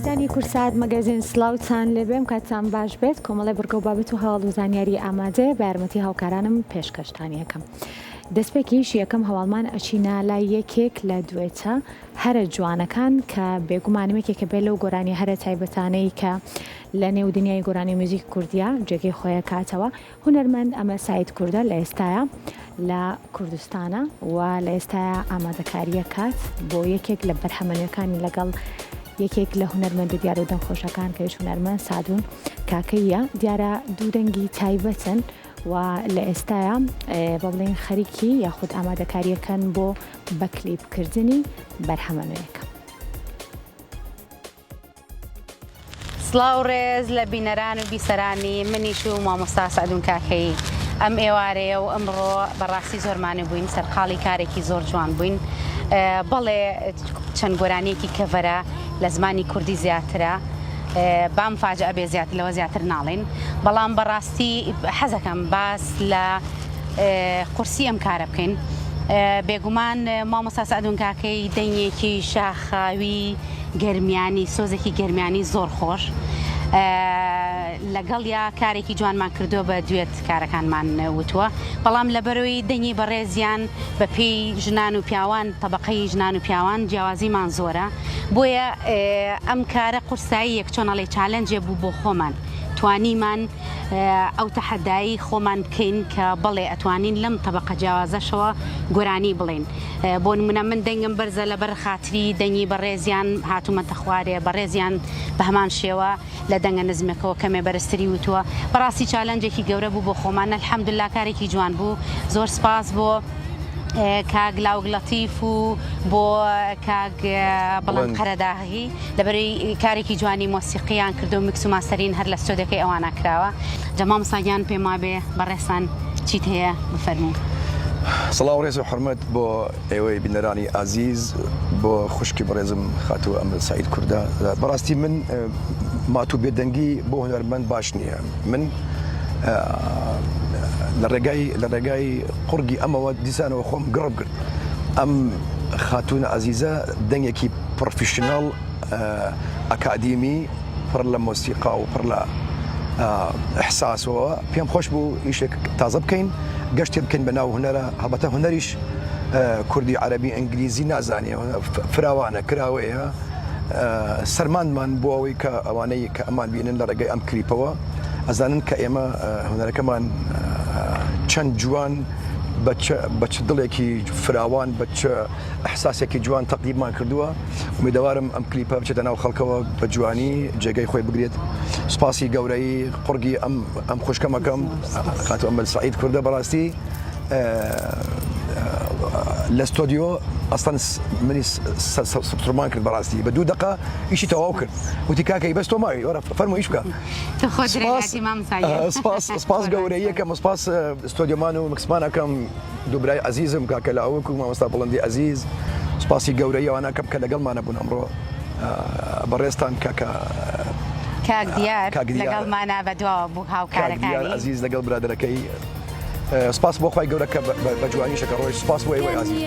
بینەرانی کورسات مەگەزین سلااوان لێبێم کاتان باش بێت کۆمەڵی بڕگە و بابەت و هەواڵ و زانیاری ئامادە بە یارمەتی هاوکارانم پێشکەشتانی یەکەم. دەستپێکیش یەکەم هەواڵمان ئەچینە لای یەکێک لە دوێتە هەرە جوانەکان کە بێگومانمێکێکە بێت لەو گۆرانی هەرە تایبەتانەی کە لە نێو دنیای گۆرانی موزیک کوردیا جێگەی خۆیە کاتەوە. هونەرمەند ئەمە سعید کوردە لە ئێستاە لە کوردستانە و لە ئێستاە ئامادەکاریە کات بۆ یەکێک لە بەرهەمەنیەکانی لەگەڵ یەکێک لە هونەرمەندە دیار و دەنگخۆشەکان کەش هونەرمەند سادون کاکەیە دیارە دوو دەنگی تایبەتن و لە ئێستاە بە بڵێن خەریکی یاخود ئامادەکاریەکەن بۆ بەکلیبکردنی بەرهەمەنوەیەەکە. سڵاو ڕێز لە بینەران و بیسەرانی منیش و مامۆستا سەعدون کاکەی ئەم ئێوارەیە و ئەمڕۆ بەڕاستی زۆرمانی بووین سەرقاڵی کارێکی زۆر جوان بووین. بەڵێ چەند گۆرانیەکی کەڤەرە لە زمانی کوردی زیاترە بام فاجعە بێ زیاتر لەوە زیاتر ناڵێن، بەڵام بەڕاستی حەزەکەم باس لە قورسی ئەم کارە بکەین. بێگومان مامۆستا سەعدون کاکەی دەنگێکی شاخاوی گەرمیانی سۆزێکی گەرمیانی زۆر خۆش لەگەڵ یا کارێکی جوانمان کردو بە دوێت کارەکانمان وتووە، بەڵام لەبەرەوەی دەنگی بەڕێزیان بە پێی ژنان و پیاوان تەبەقەی ژنان و پیاوان جیاوازیمان زۆرە، بۆیە ئەم کارە قورسایی یەک چۆنەڵێ چالەنجێ بوو بۆ خۆمان توانیمان ئەو تەحەدایی خۆمان بکەین کە بەڵێ ئەتوانین لەم تەبەقە جیاوازەشەوە گۆرانی بڵێن. بۆ نمونە من دەنگم بەرزە لەبەر خاتری دەنگی بەڕێزیان هاتوومەتە خوارێ بەڕێزیان بە هەمان شێوە لە دەنگە نزمەکەەوە کەمێ بەرزتری وتووە. بەڕاستی چالەنجێکی گەورە بوو بۆ خۆمان، ئەلحەمدولیلا کارێکی جوان بوو. زۆر سپاس بۆ کاک لاوگڵەتیف و بۆ کاک بەڵام قەرەداهی لەبەرەوەی کارێکی جوانی مۆسیقییان کردو و میکس و ماستەرین هەر لە ستۆدیۆکەی ئەوانە کراوە. جەمام ساگیان پێما بێ بەڕێستان چیت هەیە بفەرموو. سڵاو ڕێز و حرمەت بۆ ئێوەی بینەرانی ئازیز، بۆ خوشکی بەڕێزم خاتووە ئەم سعید کوردە. بەڕاستی من ماتوو بێدەنگی بۆ هونەرمەند باش نییە. من لە ڕێگای قورگی ئەمەوە دیسانەوە خۆم گڕب کرد. ئەم خاتوونە ئازیزە دەنگێکی پرۆفیشنەڵ ئەکادیمی پڕ لە مۆسیقا و پڕ لە ئەحساسەوە پێم خۆش بوو ئیشێک تازە بکەین، گەشتێ بکەین بە ناو هونەرە. هەڵبەتە هونەریش کوردی عەرەبی ئەنگلیزی نازانێ، فراوانە کراوەیە. سەرمانمان بۆ ئەوەی کە ئەوانەی کە ئەمان بینن لە ڕێگەی ئەم کلیپەوە ئەزانن کە ئێمە هونەرەکەمان چەند جوان بە چ دڵێکی فراوان بە چ ئەحساسێکی جوان تەقدیممان کردووە. ئومیدوارم ئەم کلیپە بچێتە ناو خەڵکەوە بە جوانی جێگەی خۆی بگرێت. سوپاسی گەورەی قورگی ئەم خوشکەمەکەم خاتوو ئەمە سعید کوردە. بەڕاستی لە ستۆدیۆ ئەستان منی سوپترمان کرد بەڕاستی بە 2 دقە ئیشی تەواو کرد. وتی کاکەی بەس تۆ ماوی وەرە فەرموو ئیش بکە. سپاس گەورەی یەکەم، سپاس ستۆدیۆمان و مکسمانەکەم دوو برای عەزیزم کاکە لاوک و مامۆستا بڵندی عەزیز. سپاسی گەورەی ئەوانە کە لەگەڵمانە بوون ئەمڕۆ. بەڕێستان کاک دیار لەگەڵمانە بەدواوە بوو هاوکارەکانی عەزیز لەگەڵ برادەرەکەی. سپاس بۆ خۆی گەورە کە بە جوانی شەکە ڕۆژ. سپاس بۆ ئێوەی عەزیز.